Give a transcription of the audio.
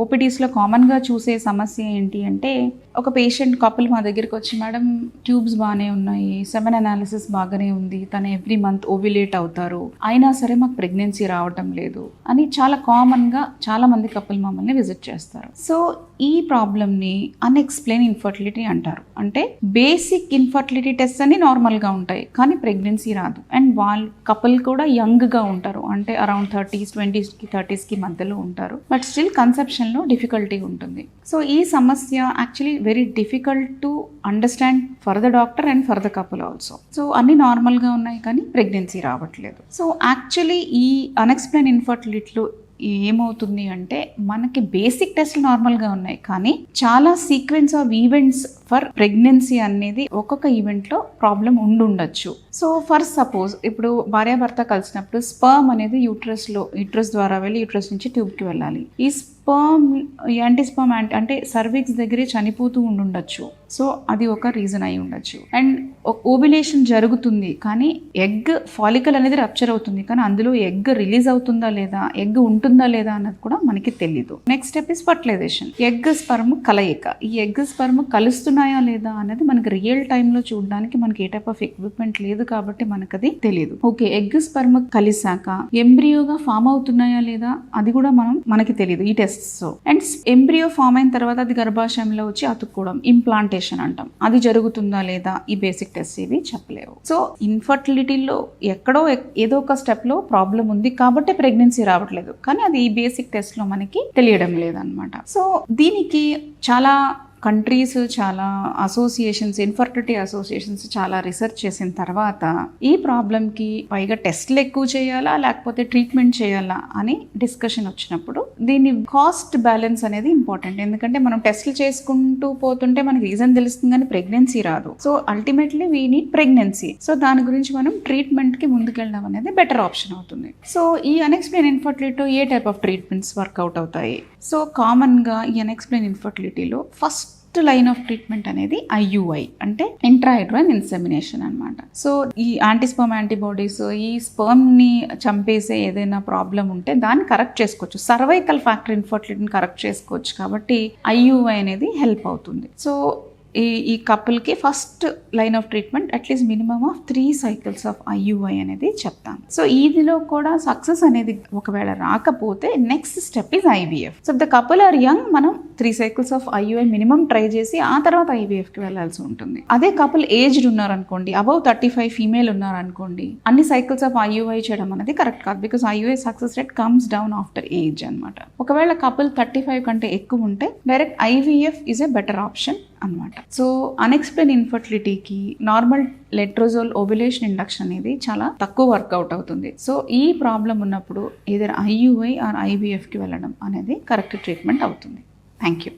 ఓపీడీస్లో కామన్గా చూసే సమస్య ఏంటి అంటే, ఒక పేషెంట్ కపుల్ మా దగ్గరికి వచ్చి, మేడం ట్యూబ్స్ బాగానే ఉన్నాయి, సెమెన్ అనాలిసిస్ బాగానే ఉంది, తను ఎవ్రీ మంత్ ఓవ్యులేట్ అవుతారు, అయినా సరే మాకు ప్రెగ్నెన్సీ రావటం లేదు అని చాలా కామన్గా చాలా మంది కపుల్ మమ్మల్ని విజిట్ చేస్తారు. సో ఈ ప్రాబ్లమ్ని అన్ఎక్స్ప్లెయిన్ ఇన్ఫర్టిలిటీ అంటారు. అంటే బేసిక్ ఇన్ఫర్టిలిటీ టెస్ట్ అన్ని నార్మల్గా ఉంటాయి కానీ ప్రెగ్నెన్సీ రాదు. అండ్ వాళ్ళు కపుల్ కూడా యంగ్గా ఉంటారు, అంటే అరౌండ్ 30s, 20s, 30sకి మధ్యలో ఉంటారు, బట్ స్టిల్ కన్సెప్షన్లో డిఫికల్టీ ఉంటుంది. సో ఈ సమస్య actually very difficult to understand for the doctor and for the couple also. So అన్ని నార్మల్గా ఉన్నాయి కానీ ప్రెగ్నెన్సీ రావట్లేదు. సో యాక్చువల్లీ ఈ అన్ఎక్స్ప్లెయిన్ ఇన్ఫర్టిలిటీలో ఏమవుతుంది అంటే, మనకి బేసిక్ టెస్ట్లు నార్మల్గా ఉన్నాయి కానీ చాలా sequence of events for pregnancy అనేది ఒక్కొక్క ఈవెంట్లో ప్రాబ్లం ఉండుండొచ్చు. సో ఫర్ సపోజ్ ఇప్పుడు భార్యాభర్త కలిసినప్పుడు స్పర్మ్ అనేది యూట్రస్ ద్వారా వెళ్ళి యూట్రస్ నుంచి ట్యూబ్కి వెళ్ళాలి. ఈ స్పర్మ్ యాంటీస్పర్మ్ అంటే సర్విక్స్ దగ్గరే చనిపోతూ ఉండుండొచ్చు. సో అది ఒక రీజన్ అయి ఉండొచ్చు. అండ్ ఓవ్యులేషన్ జరుగుతుంది కానీ ఎగ్ ఫాలికల్ అనేది రప్చర్ అవుతుంది కానీ అందులో ఎగ్ రిలీజ్ అవుతుందా లేదా, ఎగ్ ఉంటుందా లేదా అన్నది కూడా మనకి తెలీదు. Next step is fertilization. Egg sperm కలయిక. ఈ ఎగ్ స్పర్మ్ కలుస్తున్నాయా లేదా అనేది మనకి రియల్ టైంలో చూడడానికి మనకి ఏ టైప్ ఆఫ్ ఎక్విప్మెంట్ లేదు కాబట్టి మనకు అది తెలియదు. ఓకే, ఎగ్ స్పర్మ్ కలిసాక ఎంబ్రియోగా ఫామ్ అవుతున్నాయా లేదా అది కూడా మనకి తెలియదు ఈ టెస్ట్. అండ్ ఎంబ్రియో ఫామ్ అయిన తర్వాత అది గర్భాశయంలో వచ్చి అతుక్కోవడం, ఇంప్లాంటేషన్ అంటాం, అది జరుగుతుందా లేదా ఈ బేసిక్ టెస్ట్ ఇవి చెప్పలేవు. సో ఇన్ఫర్టిలిటీలో ఎక్కడో ఏదో ఒక స్టెప్ లో ప్రాబ్లం ఉంది కాబట్టి ప్రెగ్నెన్సీ రావట్లేదు కానీ అది ఈ బేసిక్ టెస్ట్ లో మనకి తెలియడం లేదనమాట. సో దీనికి చాలా కంట్రీస్, చాలా అసోసియేషన్స్, ఇన్ఫర్టిలిటీ అసోసియేషన్స్ చాలా రీసెర్చ్ చేసిన తర్వాత ఈ ప్రాబ్లంకి పైగా టెస్ట్లు ఎక్కువ చేయాలా లేకపోతే ట్రీట్మెంట్ చేయాలా అని డిస్కషన్ వచ్చినప్పుడు దీని కాస్ట్ బ్యాలెన్స్ అనేది ఇంపార్టెంట్. ఎందుకంటే మనం టెస్ట్లు చేసుకుంటూ పోతుంటే మనకి రీజన్ తెలుస్తుంది కానీ ప్రెగ్నెన్సీ రాదు. So ultimately we need pregnancy. So దాని గురించి మనం ట్రీట్మెంట్కి ముందుకెళ్ళడం అనేది బెటర్ ఆప్షన్ అవుతుంది. సో ఈ అన్ఎక్స్ప్లెయిన్ ఇన్ఫర్టిలిటీలో ఏ టైప్ ఆఫ్ ట్రీట్మెంట్స్ వర్కౌట్ అవుతాయి? సో కామన్గా ఈ అన్ఎక్స్ప్లెయిన్ ఇన్ఫర్టిలిటీలో ఫస్ట్ లైన్ ఆఫ్ ట్రీట్మెంట్ అనేది IUI అంటే ఇంట్రాయూట్రైన్ ఇన్సెమినేషన్ అనమాట. సో ఈ యాంటీస్పర్మ్ యాంటీబాడీస్ ఈ స్పర్మ్ ని చంపేసే ఏదైనా ప్రాబ్లం ఉంటే దాన్ని కరెక్ట్ చేసుకోవచ్చు. సర్వైకల్ ఫ్యాక్టర్ ఇన్ఫర్టిలిటీని కరెక్ట్ చేసుకోవచ్చు కాబట్టి IUI అనేది హెల్ప్ అవుతుంది. సో ఈ కపుల్కి first line of treatment at least minimum of 3 cycles of IUI అనేది చెప్తాను. సో ఇదిలో కూడా సక్సెస్ అనేది ఒకవేళ రాకపోతే next step is IVF. So the couple are young, మనం 3 cycles of IUI minimum try చేసి ఆ తర్వాత IVFకి వెళ్ళాల్సి ఉంటుంది. అదే కపుల్ ఏజ్డ్ ఉన్నారనుకోండి, అబౌవ్ 35 ఫీమేల్ ఉన్నారనుకోండి, అన్ని సైకిల్స్ ఆఫ్ IUI చేయడం అనేది కరెక్ట్ కాదు. Because IUI success rate comes down after age అనమాట. ఒకవేళ కపుల్ 35 కంటే ఎక్కువ ఉంటే direct IVF is a better option అనమాట. సో అన్ఎక్స్ప్లెయిన్ ఇన్ఫర్టిలిటీకి నార్మల్ లెట్రోజోల్ ఓవ్యులేషన్ ఇండక్షన్ అనేది చాలా తక్కువ వర్కౌట్ అవుతుంది. సో ఈ ప్రాబ్లం ఉన్నప్పుడు ఏదైనా IUI ఆర్ IVFకి వెళ్ళడం అనేది కరెక్ట్ ట్రీట్మెంట్ అవుతుంది. Thank you.